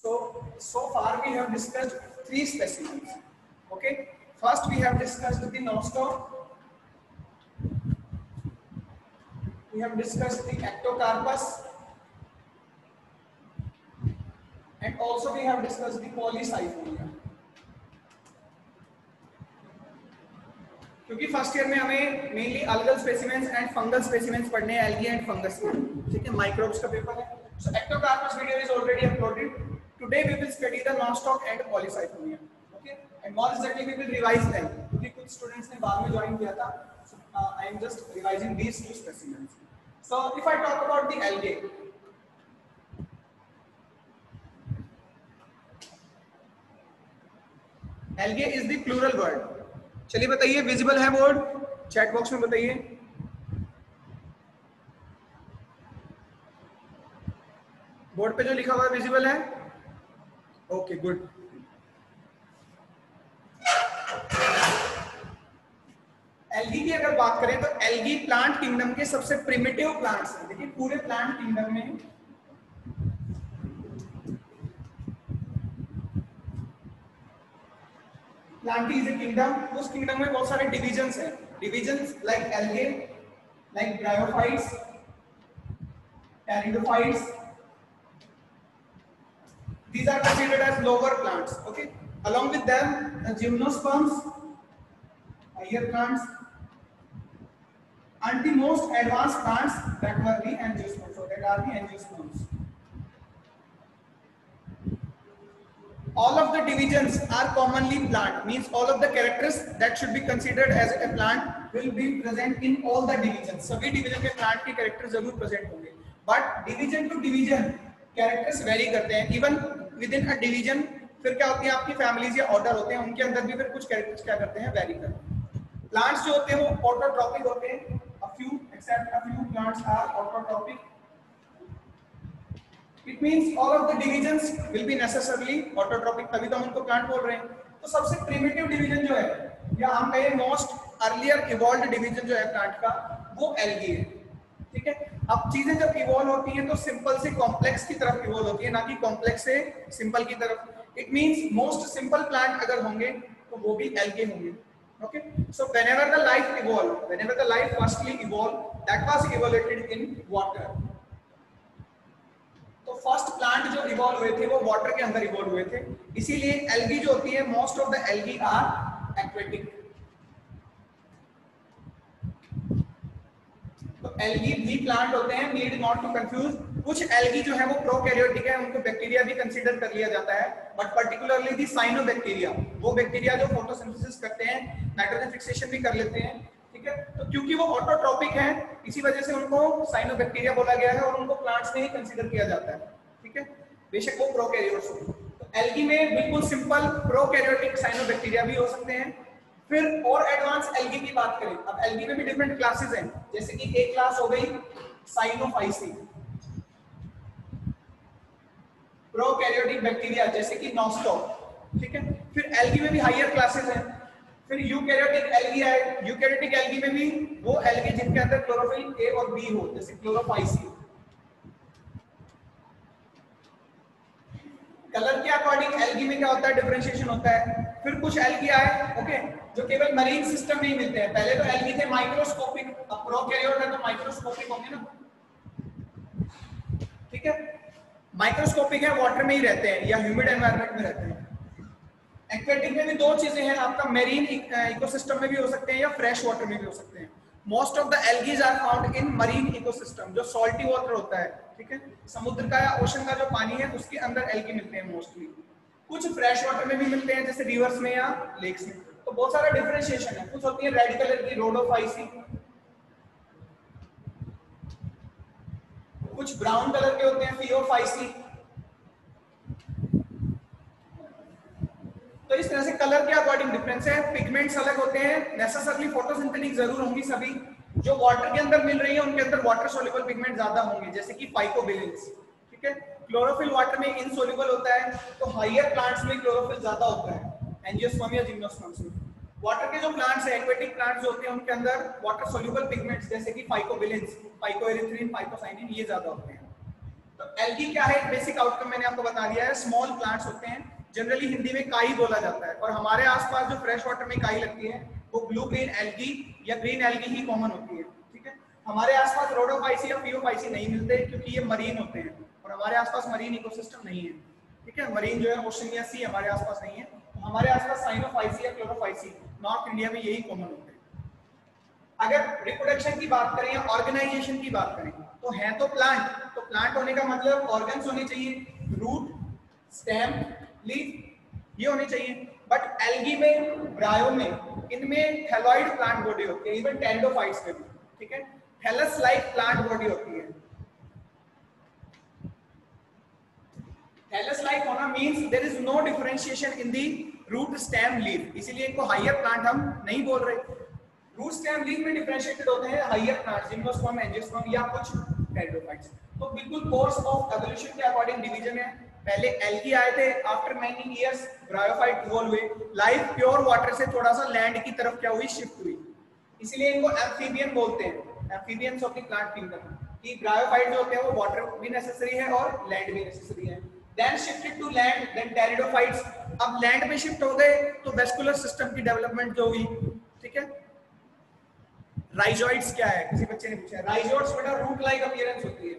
So far we have discussed 3 specimens. Okay, first we have discussed the nostoc, we have discussed the ectocarpus, and also we have discussed the Polysiphonia. क्योंकि first year में हमें mainly algal specimens and fungal specimens पढ़ने हैं, algae and fungus के, ठीक है, microbes का paper है. So ectocarpus video is already uploaded. Today we will study the nostoc and Polysiphonia. Okay, and more exactly we will revise them, क्योंकि कुछ students ने बाद में ज्वाइन किया था. I am just revising these 2 specimens. So if I talk about the algae, algae is the plural word. चलिए बताइए, visible है बोर्ड? चैट बॉक्स में बताइए. बोर्ड पे जो लिखा हुआ है विजिबल है? Okay, good. एल्गी की अगर बात करें तो एल्गी प्लांट किंगडम के सबसे प्रिमिटिव प्लांट्स हैं. देखिए पूरे प्लांट किंगडम में प्लांट इज ए किंगडम. उस किंगडम में बहुत सारे डिविजन्स हैं. Divisions like algae, like bryophytes, pteridophytes. These are considered as lower plants. Okay. Along with them, the gymnosperms, higher plants, and the most advanced plants that were the angiosperms. So that are the angiosperms. All of the divisions are commonly plant. Means all of the characters that should be considered as a plant will be present in all the divisions. सभी division के plant के characters जरूर present होंगे. But division to division characters vary करते हैं. Even within a division फिर क्या होती है, आपकी families या order होते हैं, उनके अंदर भी फिर कुछ characters क्या करते हैं, vary करते हैं. Plants जो होते हैं वो autotrophic होते हैं. Except a few plants are autotrophic. It means all of the divisions will be necessarily autotrophic, तभी तो हम उनको plant बोल रहे हैं. तो सबसे primitive division जो है, या हम कहें most earlier evolved division जो है plant का, वो algae है. ठीक है. अब चीजें जब इवॉल्व होती हैं तो सिंपल से कॉम्प्लेक्स की तरफ इवॉल्व होती है, ना कि कॉम्प्लेक्स से सिंपल की तरफ. It means most simple plant अगर होंगे तो वो भी एल्गे होंगे. Okay, so whenever the life evolve, whenever the life firstly evolve, that was evoluted in water. तो फर्स्ट प्लांट जो इवॉल्व हुए थे वो वाटर के अंदर इवॉल्व हुए थे. इसीलिए एल्गी जो होती है, most of the algae are aquatic. तो एल्गी भी प्लांट होते हैं, नीड नॉट टू कंफ्यूज. कुछ एल्गी जो है वो प्रोकैरियोटिक है, उनको बैक्टीरिया भी कंसीडर कर लिया जाता है. बट पर्टिकुलरली दी साइनोबैक्टीरिया, वो बैक्टीरिया जो फोटोसिंथेसिस करते हैं, नाइट्रोजन फिक्सेशन भी कर लेते हैं. ठीक है. तो क्योंकि वो ऑटोट्रोपिक है, इसी वजह से उनको साइनोबैक्टीरिया बोला गया है और उनको प्लांट्स में ही कंसीडर किया जाता है. ठीक है, बेशक वो प्रोकैरियोट्स हो. तो एल्गी में बिल्कुल सिंपल प्रोकैरियोटिक साइनोबैक्टीरिया भी हो सकते हैं. फिर और एडवांस एल्गी की बात करें, अब एल्गी में भी डिफरेंट क्लासेस हैं. जैसे कि एक क्लास हो गई साइनोफाइसी, प्रोकैरियोटिक बैक्टीरिया जैसे कि नॉस्टॉक. ठीक है. फिर एल्गी में भी हायर क्लासेस हैं. फिर यूकैरियोटिक एल्गी है. यूकैरियोटिक एल्गी में भी वो एल्गी जिनके अंदर क्लोरोफिल ए और बी हो, जैसे क्लोरोफाइसी. कलर के अकॉर्डिंग एल्गी में क्या होता है, डिफरेंशिएशन होता है. फिर कुछ एल्गी आए, ओके, जो केवल मरीन सिस्टम में ही मिलते हैं. पहले तो एल्गी थे माइक्रोस्कोपिक, अब प्रोकैरियोट है तो माइक्रोस्कोपिक होंगे ना. ठीक है. माइक्रोस्कोपिक है, वाटर में ही रहते हैं या ह्यूमिड एनवायरनमेंट में रहते हैं. एक्वेटिक में भी 2 चीजें हैं, आपका मेरीन इकोसिस्टम में भी हो सकते हैं या फ्रेश वाटर में भी हो सकते हैं. Most of the algaes are found in marine ecosystem, जो सॉल्टी वाटर होता है. ठीक है. समुद्र का या ओशन का जो पानी है उसके अंदर एल्गी मिलते हैं मोस्टली. कुछ फ्रेश वाटर में भी मिलते हैं, जैसे रिवर्स में या लेक्स में. तो बहुत सारा डिफरेंशिएशन है. कुछ होती है रेड कलर की रोडोफाइसी, कुछ ब्राउन कलर के होते हैं फियोफाइसी. तो इस तरह से कलर के अकॉर्डिंग डिफरेंस है. पिगमेंट्स अलग होते हैं. नेसेसरली फोटोसिंथेटिक जरूर होंगी सभी. जो वाटर के अंदर मिल रही है उनके अंदर वाटर सोल्यूबल पिगमेंट ज्यादा होंगे, जैसे कि फाइकोबिलिन्स. ठीक है. क्लोरोफिल वाटर में इनसोल्यूबल होता है, तो हायर प्लांट्स में क्लोरोफिल ज्यादा होता है, एंजियोस्पर्म या जिम्नोस्पर्म्स में. वाटर के जो प्लांट्स है, एक्वेटिक प्लांट्स जो होते हैं, उनके अंदर वाटर सोल्यूबल पिगमेंट्स जैसे कि फाइकोबिलिन्स, फाइकोएरिथ्रिन, फाइकोसाइनिन, ये ज्यादा होते हैं. तो एल्गी क्या है, बेसिक आउटकम मैंने आपको बता दिया है, स्मॉल प्लांट्स होते हैं, जनरली हिंदी में काई बोला जाता है, और हमारे आसपास जो फ्रेश वाटर में काई लगती है वो ब्लू ग्रीन एल्गी या ग्रीन एल्गी ही कॉमन होती है। ठीक है, हमारे आसपास रोडोफाइसी या फियोफाइसी नहीं मिलते क्योंकि ये मरीन होते हैं और हमारे आसपास मरीन इकोसिस्टम नहीं है। ठीक है, मरीन जो है ओशन या सी हमारे आसपास नहीं है, तो हमारे आसपास साइनोफाइसी या क्लोरोफाइसी नॉर्थ इंडिया में यही कॉमन होते हैं। अगर रिप्रोडक्शन की बात करें या ऑर्गेनाइजेशन की बात करें तो है तो प्लांट, तो प्लांट होने का मतलब ऑर्गन्स होने चाहिए, रूट, स्टेम, लीफ ये होने चाहिए। बट एल्गी में, ब्रायो में, इनमें थैलॉइड प्लांट बॉडी होती है, इवन टेरिडोफाइट्स में भी। ठीक है, थैलस लाइक प्लांट बॉडी होती है। थैलस लाइक होना means there is no differentiation in the root, stem, leaf, इसीलिए इनको हायर प्लांट हम नहीं बोल रहे। रूट, स्टेम, लीफ में डिफरेंशिएटेड होते हैं हायर प्लांट, जिम्नोस्पर्म, एंजियोस्पर्म या कुछ टेरिडोफाइट्स। तो बिल्कुल कोर्स ऑफ एवोल्यूशन के अकॉर्डिंग डिवीजन है। पहले एल्गी आए थे, after many years bryophyte evolve हुए, लाइफ प्योर वाटर से थोड़ा सा लैंड की तरफ क्या हुई, शिफ्ट हुई, इसीलिए इनको एम्फीबियन बोलते हैं, amphibians of the plant kingdom, कि ब्रायोफाइट जो होते हैं वो वाटर भी नेसेसरी है और लैंड भी नेसेसरी है। Then shifted to land, then pteridophytes, अब लैंड पे शिफ्ट हो गए तो वेस्कुलर सिस्टम की डेवलपमेंट जो हुई। ठीक है, राइजोइड्स क्या है, किसी बच्चे ने पूछा, राइजोइड्स बेटा रूट लाइक अपीयरेंस होती है,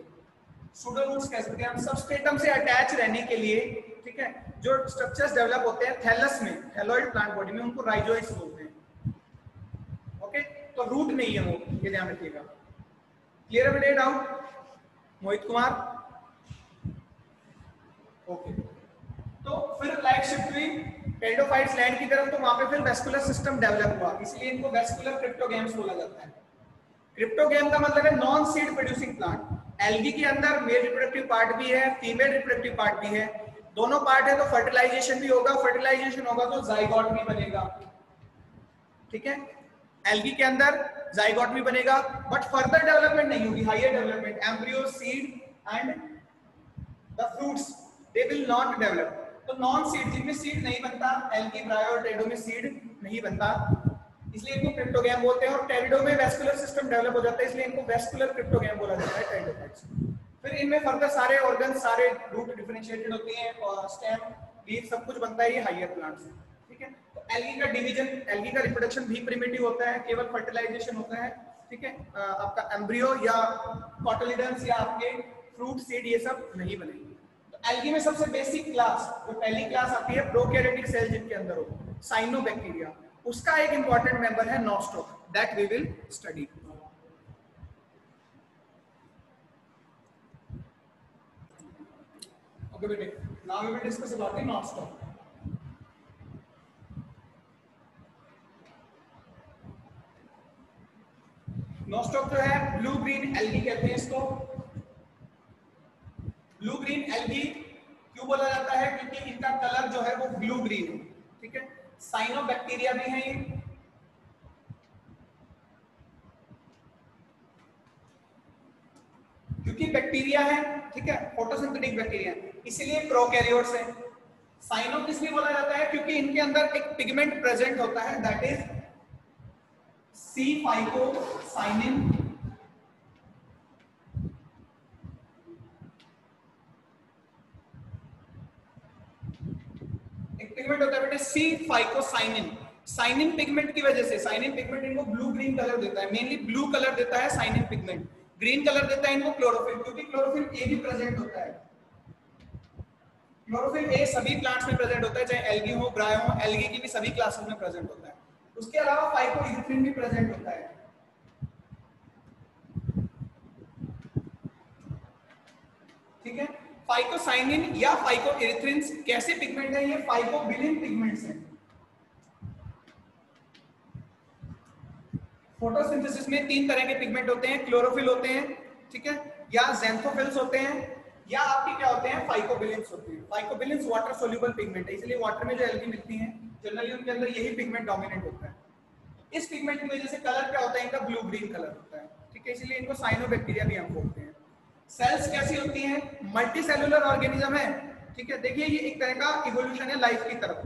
सूडो रूट्स कह सकते हैं हम, सबस्ट्रेटम से अटैच रहने के लिए। ठीक है, जो स्ट्रक्चर्स डेवलप होते हैं थैलस में, थैलॉइड प्लांट बॉडी में, उनको राइजोइड्स बोलते हैं। ओके, तो रूट नहीं है वो, ये ध्यान रखिएगा। क्लियर है बेटे डाउट? मोहित कुमार? ओके, तो फिर लाइक शिफ्ट हुई टेरिडोफाइट्स लैंड की तरफ, तो वहां पे फिर वेस्कुलर सिस्टम डेवलप हुआ, इसलिए इनको वेस्कुलर क्रिप्टोगैम्स बोला जाता है। क्रिप्टोगैम का मतलब है non seed producing plant. Algae के अंदर मेल रिप्रोडक्टिव पार्ट भी है, फीमेल रिप्रोडक्टिव पार्ट भी है, दोनों पार्ट है, तो फर्टिलाइजेशन भी होगा, फर्टिलाइजेशन होगा तो जाइगोट भी बनेगा। ठीक है, एल्गी के अंदर जाइगोट भी बनेगा, बट फर्दर डेवलपमेंट नहीं होगी, higher development, embryo, seed and the fruits they will not develop. तो नॉन सीड, जिनमें सीड नहीं बनता, एल्गी, ब्रायो और टेरिडो में सीड नहीं बनता, इसलिए इनको क्रिप्टोगैम बोलते हैं। और टेरिडो में वेस्कुलर सिस्टम डेवलप हो जाता है, इसलिए इनको वेस्कुलर क्रिप्टोगैम बोला जाता है, टेरिडोफाइट्स। फिर इनमें फर्दर सारे ऑर्गन, सारे रूट डिफरेंशिएटेड होती हैं और स्टेम, लीफ सब कुछ बनता है ये हायर प्लांट से। ठीक है, तो एल्गी का डिवीजन, एल्गी का रिप्रोडक्शन भी प्रिमिटिव होता है, केवल फर्टिलाइजेशन होता है। ठीक है, आपका एम्ब्रियो या कॉटिलिडन्स या आपके फ्रूट, सीड ये सब नहीं बनेंगे। तो एल्गी में सबसे बेसिक क्लास, जो पहली क्लास आती है प्रोकैरियोटिक सेल जिनके अंदर हो, साइनोबैक्टीरिया, उसका एक इंपॉर्टेंट मेंबर है nostoc, that we will study. Okay बेटे, now we will discuss about the nostoc. Nostoc जो है ब्लू ग्रीन एल्गी कहते हैं इसको। ब्लू ग्रीन एल्गी क्यों बोला जाता है? क्योंकि इनका कलर जो है वो ब्लू ग्रीन है। ठीक है, साइनोबैक्टीरिया भी है ये, क्योंकि बैक्टीरिया है। ठीक है, फोटोसिंथेटिक बैक्टीरिया, इसीलिए प्रोकैरियोट्स है। साइनो किस लिए बोला जाता है? क्योंकि इनके अंदर एक पिगमेंट प्रेजेंट होता है, दैट इज सी फाइकोसाइनिन। एक पिगमेंट होता है बेटे सी फाइकोसाइनिन। साइनिन पिगमेंट की वजह से, साइनिन पिगमेंट इनको ब्लू ग्रीन कलर देता है, मेनली ब्लू कलर देता है साइनिन पिगमेंट। ग्रीन कलर देता है इनको क्लोरोफिल, क्योंकि क्लोरोफिल ए भी प्रेजेंट होता है। क्लोरोफिल ए सभी प्लांट्स में प्रेजेंट होता है, चाहे एल्गी हो, ब्रायो हो, एल्गी की भी सभी क्लासेस में प्रेजेंट होता है। उसके अलावा फाइकोइरिथ्रिन भी प्रेजेंट होता है। ठीक है, फाइकोसाइनिन या फाइकोइरिथ्रिन्स कैसे पिगमेंट है? ये फाइकोबिलिन पिगमेंट्स हैं। फोटोसिंथेसिस में तीन तरह के पिगमेंट होते हैं, क्लोरोफिल होते हैं, ठीक है, या ज़ैंथोफिल्स होते हैं, या आपके क्या होते हैं, फाइकोबिलिन्स होते हैं। फाइकोबिलिन्स वाटर सोल्यूबल पिगमेंट है, इसलिए वाटर में जो एल्गी मिलती हैं जनरली उनके अंदर यही पिगमेंट डोमिनेंट होता है। इस पिगमेंट की वजह से कलर क्या होता है इनका, ब्लू ग्रीन कलर होता है। ठीक है, इसलिए इनको साइनोबैक्टीरिया भी हम बोलते हैं। सेल्स कैसी होती हैं? मल्टी सेलुलर ऑर्गेनिज्म है। ठीक है, देखिए ये एक तरह का इवोल्यूशन है लाइफ की तरफ।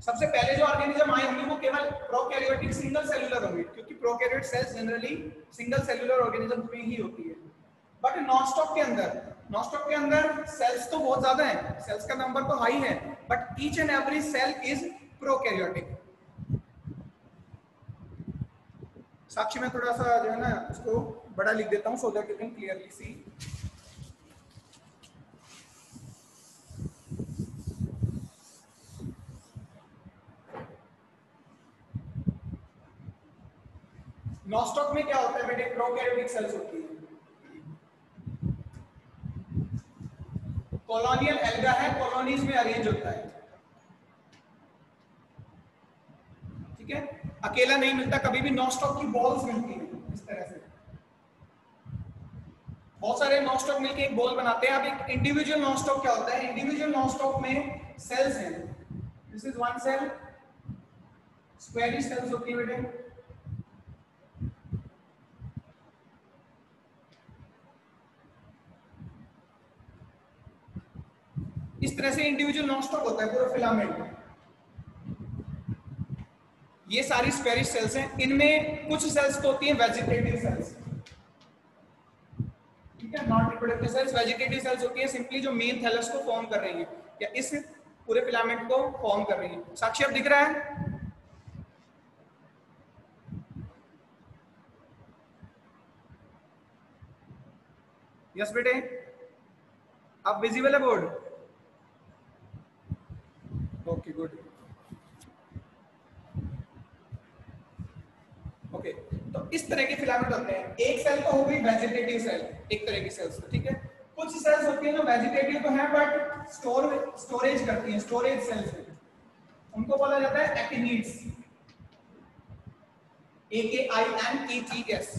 सबसे पहले जो ऑर्गेनिज्म आए होंगे वो केवल प्रोकैरियोटिक सिंगल सेलुलर होंगे, क्योंकि prokaryote cells generally single cellular organism में ही होती है। बट नॉनस्टॉप के अंदर, नॉस्टॉक के अंदर सेल्स तो बहुत ज्यादा है, सेल्स का नंबर तो हाई है, but each and every cell is prokaryotic. साक्षी में थोड़ा सा जो है ना इसको बड़ा लिख देता हूं so that you can clearly see. Nostoc में क्या होता है बेटे, प्रोकैरियोटिक सेल्स होती है। कॉलोनियल एल्गा है, कॉलोनीज में अरेंज होता है, ठीक है, अकेला नहीं मिलता, कभी भी नॉस्टॉक की बॉल्स मिलती है इस तरह से, बहुत सारे नॉस्टॉक मिलके एक बॉल बनाते हैं। अब एक इंडिविजुअल नॉस्टॉक क्या होता है, इंडिविजुअल नॉस्टॉक में सेल्स हैं, this is one cell, squarish cells होती है बेटे, इस तरह से इंडिविजुअल नॉस्टॉक होता है पूरा फिलामेंट। ये सारी स्क्वेरिश सेल्स हैं, इनमें कुछ सेल्स तो होती हैं वेजिटेटिव सेल्स, ठीक है, non reproductive cells. Vegetative cells होती है सिंपली जो मेन थैलस को फॉर्म कर रही है या इस पूरे फिलामेंट को फॉर्म कर रही है। साक्षी अब दिख रहा है? यस बेटे, अब विजिबल है बोर्ड? Okay good. ओके, तो इस तरह के फिलामेंट होते हैं। एक सेल तो हो गई वेजिटेटिव सेल, एक तरह की सेल्स, ठीक है। कुछ सेल्स होती हैं जो वेजिटेटिव तो है बट स्टोरेज करती हैं, स्टोरेज सेल्स हैं, उनको बोला जाता है एक्टिनिड्स, AKINETS,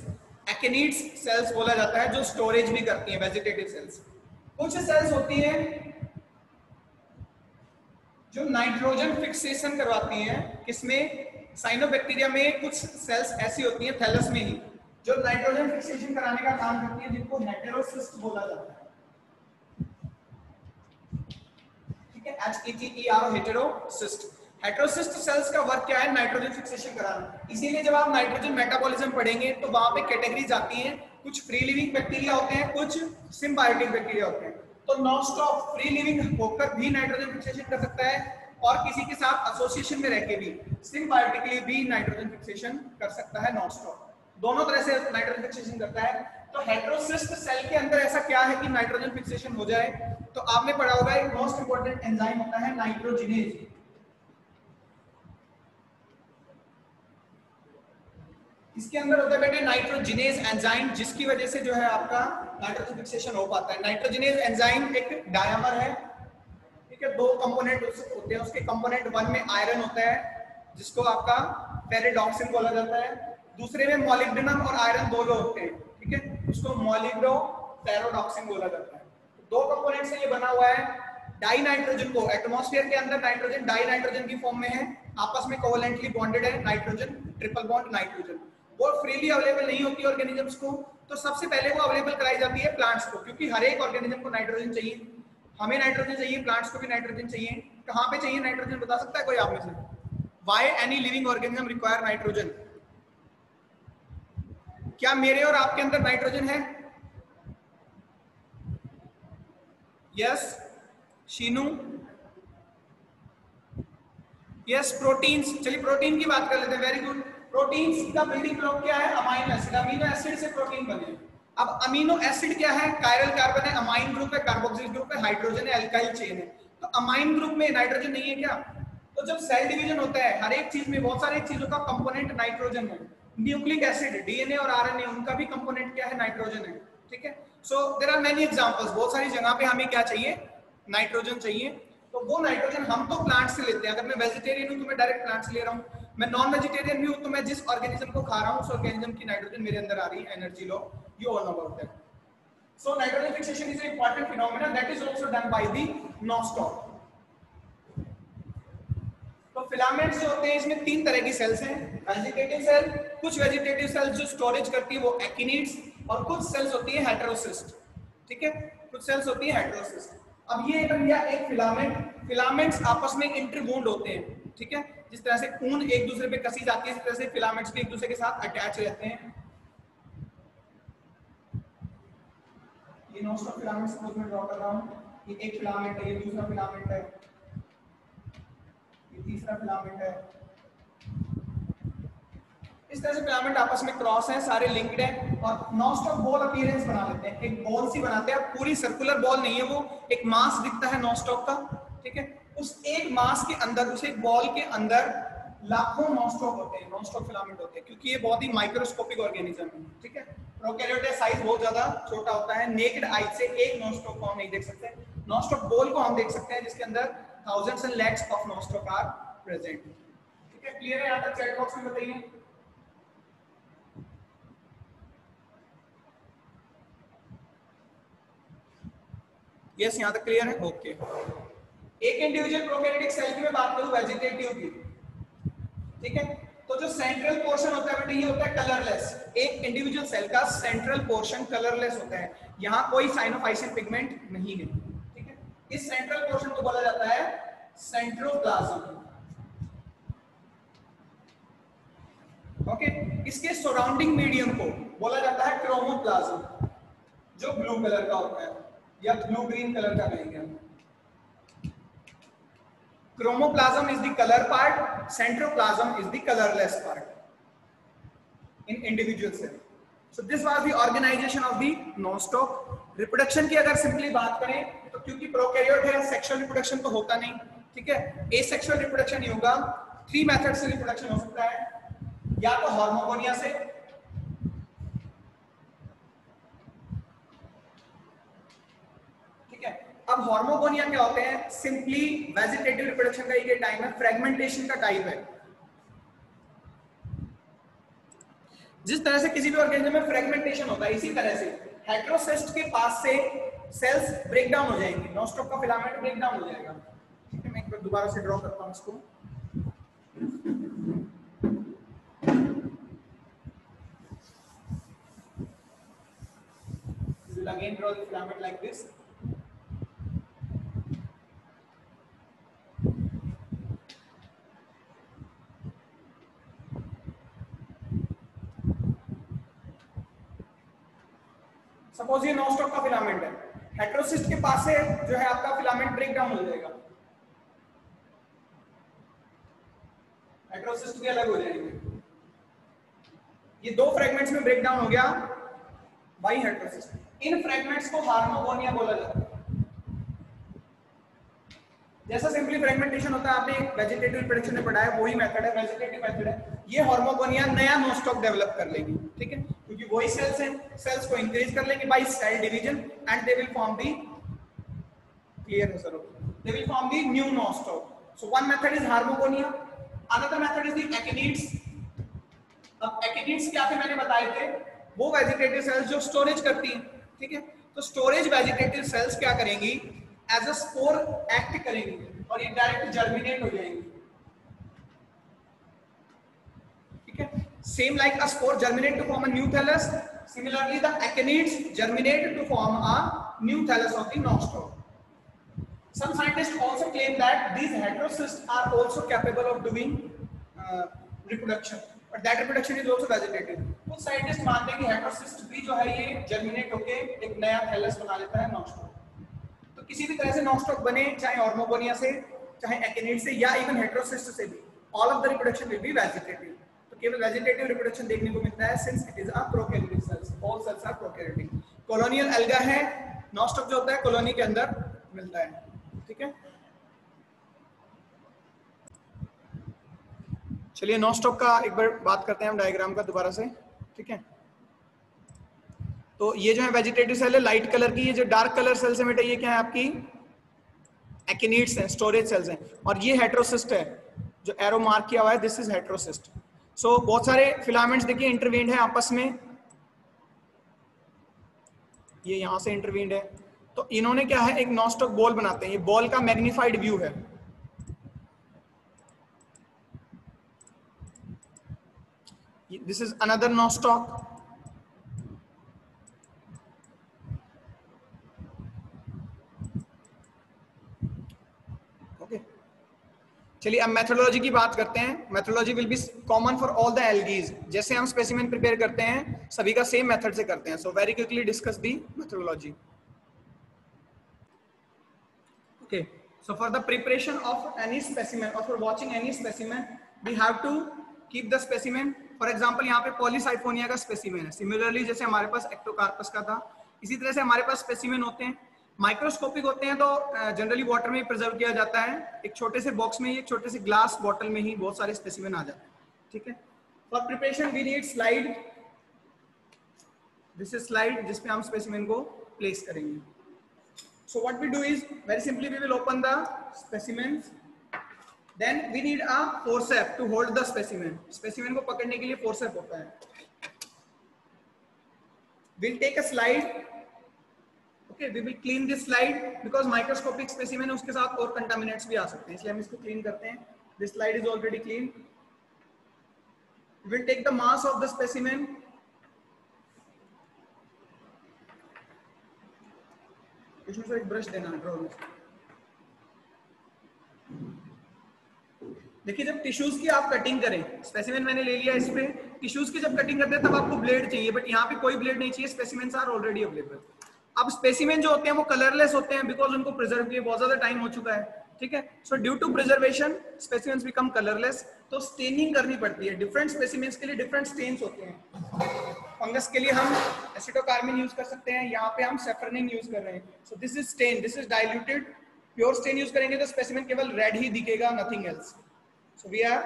एक्टिनिड्स सेल्स बोला जाता है जो स्टोरेज भी करती हैं, वेजिटेटिव सेल्स। कुछ सेल्स होती हैं जो नाइट्रोजन फिक्सेशन करवाती हैं, किसमें? साइनोबैक्टीरिया में कुछ सेल्स ऐसी होती हैं थैलस में ही जो नाइट्रोजन फिक्सेशन कराने का काम करती है, जिनको हेटेरोसिस्ट बोला जाता है, ठीक है, HETERO, हेटेरोसिस्ट। हेटेरोसिस्ट सेल्स का वर्क क्या है? नाइट्रोजन फिक्सेशन कराना। इसीलिए जब आप नाइट्रोजन मेटाबॉलिज्म पढ़ेंगे तो वहां पे कैटेगरीज आती हैं, कुछ फ्री लिविंग बैक्टीरिया होते हैं, कुछ सिम्बायोटिक बैक्टीरिया होते हैं। तो नॉनस्टॉप फ्री लिविंग होकर भी नाइट्रोजन फिक्सेशन कर सकता है और किसी के साथ एसोसिएशन में रहकर भी सिम्बायोटिकली भी नाइट्रोजन फिक्सेशन कर सकता है नॉनस्टॉप, दोनों तरह से नाइट्रोजन फिक्सेशन करता है। तो हेटेरोसिस्ट सेल के अंदर ऐसा क्या है कि नाइट्रोजन फिक्सेशन हो जाए? तो आपने पढ़ा होगा एक मोस्ट इंपोर्टेंट एंजाइम होता है नाइट्रोजिनेज। इसके अंदर होता है बेटे नाइट्रोजिनेज एंजाइम, जिसकी वजह से जो है आपका नाइट्रोजन फिक्सेशन हो पाता है। नाइट्रोजिनेज एंजाइम एक डायमर है, ठीक है, दो कंपोनेंट होते हैं उसके। कंपोनेंट 1 में आयरन होता है जिसको आपका फेरिडॉक्सिन बोला जाता है, दूसरे में मॉलिब्डेनम और आयरन दोनों होते हैं, ठीक है, उसको मॉलिब्डोफेरोडॉक्सिन बोला जाता है। दो कंपोनेंट से ये बना हुआ है। डाई नाइट्रोजन को एटमॉस्फेयर के अंदर नाइट्रोजन डाई नाइट्रोजन की फॉर्म में है, आपस में कोवेलेंटली बॉन्डेड है, नाइट्रोजन ट्रिपल बॉन्ड नाइट्रोजन। वो फ्रीली अवेलेबल नहीं होती ऑर्गेनिजम्स को, तो सबसे पहले वो अवेलेबल कराई जाती है प्लांट्स को, क्योंकि हर एक ऑर्गेनिज्म को नाइट्रोजन चाहिए, हमें नाइट्रोजन चाहिए, प्लांट्स को भी नाइट्रोजन चाहिए। कहां पे चाहिए नाइट्रोजन बता सकता है कोई आप में से? Why any living organism require nitrogen? क्या मेरे और आपके अंदर नाइट्रोजन है? Yes Sheenu, yes proteins. चलिए प्रोटीन की बात कर लेते हैं, वेरी गुड। प्रोटीन्स का बिल्डिंग ब्लॉक क्या है? Amino acid. अमीनो एसिड से प्रोटीन बने। अब अमीनो एसिड क्या है? कायरल कार्बन है, अमाइन ग्रुप है, कार्बोक्सिल ग्रुप है, हाइड्रोजन है, एल्काइल चेन है। तो अमाइन ग्रुप में नाइट्रोजन नहीं है क्या? तो जब सेल डिवीजन होता है हर एक चीज में बहुत सारी चीजों का कंपोनेंट नाइट्रोजन है। न्यूक्लिक एसिड, डीएनए और आरएनए, उनका भी कंपोनेंट क्या है? नाइट्रोजन है, ठीक है। So there are many examples, बहुत सारी जगह पे हमें क्या चाहिए? नाइट्रोजन चाहिए। तो वो नाइट्रोजन हम तो प्लांट से लेते हैं। अगर मैं वेजिटेरियन हूं तो मैं डायरेक्ट प्लांट से ले रहा हूं, मैं नॉन वेजिटेरियन भी हूं तो मैं जिस ऑर्गेनिज्म को खा रहा हूं उस ऑर्गेनिज्म की नाइट्रोजन मेरे अंदर आ रही है, energy law, you all know about that. So nitrogen fixation is an important phenomena that is also done by the nostoc. तो फिलामेंट्स जो होते हैं इसमें तीन तरह की सेल्स हैं, वेजिटेटिव सेल, कुछ वेजिटेटिव सेल्स जो स्टोरेज करती है वो एक्टिनिड्स, और कुछ सेल्स होती है हेटेरोसिस्ट, ठीक है, कुछ सेल्स होती है हेटेरोसिस्ट। अब ये बन गया एक फिलामेंट। फिलामेंट्स आपस में इंटरवूंड होते हैं, ठीक है, जिस तरह से ऊन एक दूसरे पे कसी जाती है इस तरह से फिलामेंट्स भी एक दूसरे के साथ अटैच रहते हैं। ये नॉस्टॉक फिलामेंट सपोज मैं ड्रॉ कर रहा हूँ, ये एक फिलामेंट है, ये दूसरा फिलामेंट है, ये तीसरा फिलामेंट है। इस तरह से फिलामेंट आपस में क्रॉस हैं, सारे लिंक्ड हैं और नॉस्टॉक बॉल अपीयरेंस बना लेते हैं। एक बॉल सी बनाते हैं, पूरी सर्कुलर बॉल नहीं है वो, एक मास दिखता है नॉस्टॉक का, ठीक है। उस एक मास के अंदर, उस एक बॉल के अंदर लाखों नॉस्टॉक होते हैं, नॉस्टॉक फिलामेंट होते हैं, क्योंकि ये बहुत ही माइक्रोस्कोपिक ऑर्गेनिज्म है, ठीक है। प्रोकैरियोट साइज बहुत ज्यादा छोटा होता है, नेकेड आई से एक नॉस्टॉक को हम नहीं देख सकते। नॉस्टॉक बॉल को हम देख सकते हैं जिसके अंदर thousands and lakhs of nostoc are present, ठीक है। क्लियर है यहाँ तक? चैट बॉक्स में बताइए। यस, यहाँ तक क्लियर है? ओके। एक इंडिविजुअल प्रोकैरियोटिक सेल की मैं बात करूं वेजिटेटिव की, ठीक है, तो जो सेंट्रल पोर्शन होता है बेटा ये होता है कलरलेस। एक इंडिविजुअल सेल का सेंट्रल पोर्शन कलरलेस होता है, यहाँ कोई साइनोफाइसिन पिगमेंट नहीं है, ठीक है। इस सेंट्रल पोर्शन को बोला जाता है सेंट्रोप्लाज्म, ओके। इसके सराउंडिंग मीडियम को बोला जाता है क्रोमोप्लाज्म, जो ब्लू कलर का होता है या ब्लू ग्रीन कलर का कहेंगे हम। Chromoplasm is the color part, centroplasm is the colorless part in individual cell. So this was the organization of the nostoc. Reproduction की अगर सिंपली बात करें तो क्योंकि प्रोकैरियोट है, सेक्सुअल रिप्रोडक्शन तो होता नहीं, ठीक है। एसेक्सुअल रिप्रोडक्शन ही होगा। 3 मेथड से रिप्रोडक्शन हो सकता है, या तो हार्मोगोनिया से, ठीक है। अब हार्मोगोनिया क्या होते हैं? सिंपली वेजिटेटिव रिप्रोडक्शन का ये टाइम है, फ्रेगमेंटेशन का टाइप है। जिस तरह से किसी भी ऑर्गेनिज्म में फ्रेगमेंटेशन होता है, इसी तरह से हेटेरोसिस्ट के पास से सेल्स ब्रेक डाउन हो जाएंगे, नॉस्टॉक का फिलामेंट ब्रेक डाउन हो जाएगा, ठीक है। मैं एक बार दोबारा से ड्रॉ करता हूं इसको। We'll again draw the filament like this. Suppose ये नॉस्टॉक का फिलामेंट है, हेटेरोसिस्ट के पास से जो है आपका फिलामेंट ब्रेक डाउन हो जाएगा, हेटेरोसिस्ट भी अलग हो जाएंगे। ये 2 फ्रेगमेंट्स में ब्रेक डाउन हो गया बाई हेटेरोसिस्ट। इन फ्रेगमेंट्स को हार्मोगोनिया बोला जाता है। जैसा सिंपली फ्रेगमेंटेशन होता है, आपने एक वेजिटेटिव रिप्रोडक्शन में पढ़ा है, वही मेथड है, वेजिटेटिव मेथड है। ये हार्मोगोनिया नया नॉस्टॉक डेवलप कर लेगी, ठीक है, क्योंकि वही सेल्स हैं, सेल्स को इंक्रीज कर लेंगे by cell division and they will form the, clear है sir? They will form the new nostoc. So one method is hormogonia, another method is the actinides. अब एक्टिनिड्स क्या थे मैंने बताए थे, वो वेजिटेटिव सेल्स जो स्टोरेज करती हैं, ठीक है। तो स्टोरेज वेजिटेटिव सेल्स क्या करेंगी? एज अ स्पोर एक्ट करेंगी और ये डायरेक्ट जर्मिनेट हो जाएंगी, ठीक है। Same like a spore germinate to form a new thallus, similarly the actinids germinate to form a new thallus of the nostoc. Some scientists also claim that these heterocysts are also capable of doing reproduction, but that reproduction is also vegetative. कुछ scientist मानते हैं कि heterocyst भी जो है ये germinate होके एक नया थैलस बना लेता है नॉस्टॉक। तो किसी भी तरह से नॉस्टॉक बने, चाहे हार्मोगोनिया से, चाहे एक्टिनिड से, या इवन हेटेरोसिस्ट से भी, all of the reproduction will be vegetative. तो केवल वेजिटेटिव रिप्रोडक्शन देखने को मिलता है since it is a prokaryotic cells, all cells are prokaryotic. Colonial alga है, नॉस्टॉक जो होता है कॉलोनी के अंदर मिलता है, ठीक है। चलिए नॉस्टॉक का एक बार बात करते हैं हम डायग्राम का दोबारा से, ठीक है। तो ये जो है वेजिटेटिव सेल है लाइट कलर की, ये जो डार्क कलर सेल्स है बेटा ये क्या है आपकी एक्टिनिड्स हैं, स्टोरेज सेल्स हैं, और ये हेटेरोसिस्ट है जो एरो मार्क किया हुआ है, दिस इज हेटेरोसिस्ट। सो बहुत सारे फिलामेंट्स देखिए इंटरवीन्ड है आपस में, ये यहां से इंटरवीन्ड है। तो इन्होंने क्या है एक नॉस्टॉक बॉल बनाते हैं, ये बॉल का मैग्नीफाइड व्यू है। This is another nostoc. Okay. चलिए अब मेथोडोलॉजी की बात करते हैं। Methodology will be common for all the algae. जैसे हम स्पेसिमेन प्रिपेयर करते हैं सभी का सेम मेथड से करते हैं। So very quickly discuss the methodology. Okay, so for the preparation of any specimen or for watching any specimen, we have to keep the specimen. For example, यहाँ पे Polysiphonia का स्पेसिमेन है. Similarly जैसे हमारे पास Ectocarpus का था, इसी तरह से हमारे पास स्पेसिमेन होते हैं. माइक्रोस्कोपिक होते हैं तो जनरली वाटर में प्रिजर्व किया जाता है. एक छोटे से बॉक्स में, एक छोटे से ग्लास बॉटल में ही बहुत सारे स्पेसिमेन आ जाते हैं. ठीक है. For preparation we need slide. This is slide जिसपे हम स्पेसिमेन को प्लेस करेंगे. So what we do is very simply we will open the specimens. Then we need a forceps to hold the specimen. Specimen को पकड़ने के लिए forceps होता है. We'll take a slide. Okay, we will clean this slide because microscopic specimen है, उसके साथ और contaminants भी आ सकते हैं, इसलिए हम इसको clean करते हैं. This slide is already clean. We will take the mass of the specimen. इसमें से एक ब्रश देना है ड्रॉ में. देखिए जब टिश्यूज की आप कटिंग करें, स्पेसिमेन मैंने ले लिया, इस पे टिश्यूज की जब कटिंग करते हैं तब आपको ब्लेड चाहिए, बट यहाँ पे कोई ब्लेड नहीं चाहिए. स्पेसिमेन्स आर ऑलरेडी अवेलेबल. अब स्पेसिमेन जो होते हैं वो कलरलेस होते हैं बिकॉज उनको प्रिजर्व किए बहुत ज्यादा टाइम हो चुका है. ठीक है. So due to preservation specimens become colourless. तो स्टेनिंग करनी पड़ती है. डिफरेंट स्पेसिमेन्स के लिए डिफरेंट स्टेन्स होते हैं. फंगस के लिए हम एसिटोकार्मिन यूज कर सकते हैं, यहाँ पे हम सेफ्रनिन यूज कर रहे हैं. So this is stain, this is diluted. Pure stain use करेंगे तो स्पेसिमेन केवल रेड ही दिखेगा, nothing else. So we are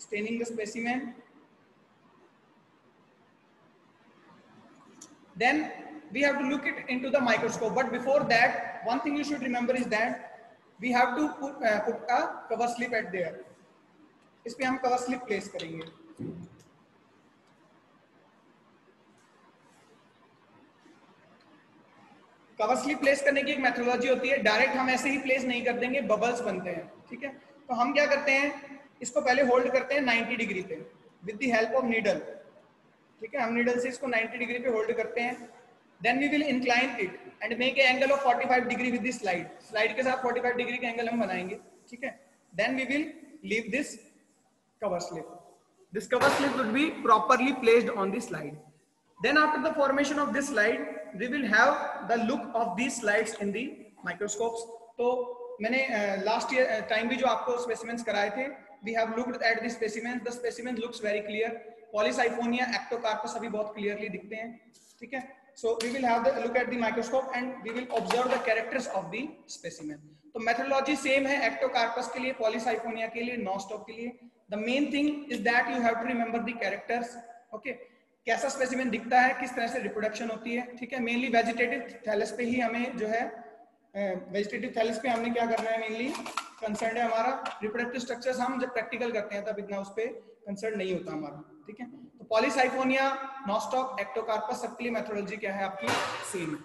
staining the specimen. Then we have to look it into the microscope, but before that one thing you should remember is that we have to put a cover slip at there. इस पे हम cover slip place करेंगे. Cover slip place करने की एक methodology होती है. Direct हम ऐसे ही प्लेस नहीं कर देंगे, बबल्स बनते हैं. ठीक है. तो हम क्या करते हैं, इसको पहले होल्ड करते हैं 90 डिग्री पे with the help of needle. ठीक है. हम नीडल से इसको 90 डिग्री पे होल्ड करते हैं. Then we will incline it and make a angle of 45 degree with the slide. Slide के साथ 45 डिग्री का एंगल हम बनाएंगे. ठीक है. Then we will leave this cover slip. This cover slip will be properly placed on the slide. Then after the formation of this slide, we will have the look of these slides in the microscopes. तो मैंने last year time भी जो आपको specimens कराए थे, we have looked at the specimens. The specimen looks very clear. Polysiphonia, Ectocarpus अभी बहुत clearly दिखते हैं. ठीक है. So we will have the look at the microscope and we will observe the characters of the specimen. तो methodology same है Ectocarpus के लिए, Polysiphonia के लिए, Nostoc के लिए. The main thing is that you have to remember the characters. Okay. कैसा specimen दिखता है, किस तरह से रिप्रोडक्शन होती है. ठीक है. मेनली वेजिटेटिव थैलस पे ही हमें जो है, वेजिटेटिव थैलस पे हमने क्या करना है, मेनली कंसर्न है हमारा. रिप्रोडक्टिव स्ट्रक्चर्स हम जब प्रैक्टिकल करते हैं तब इतना उस पे कंसर्न नहीं होता हमारा. ठीक है. तो पॉलीसाइफोनिया, नॉस्टॉक, एक्टोकार्पस सबके लिए मेथोडोलॉजी क्या है आपकी, सेम है.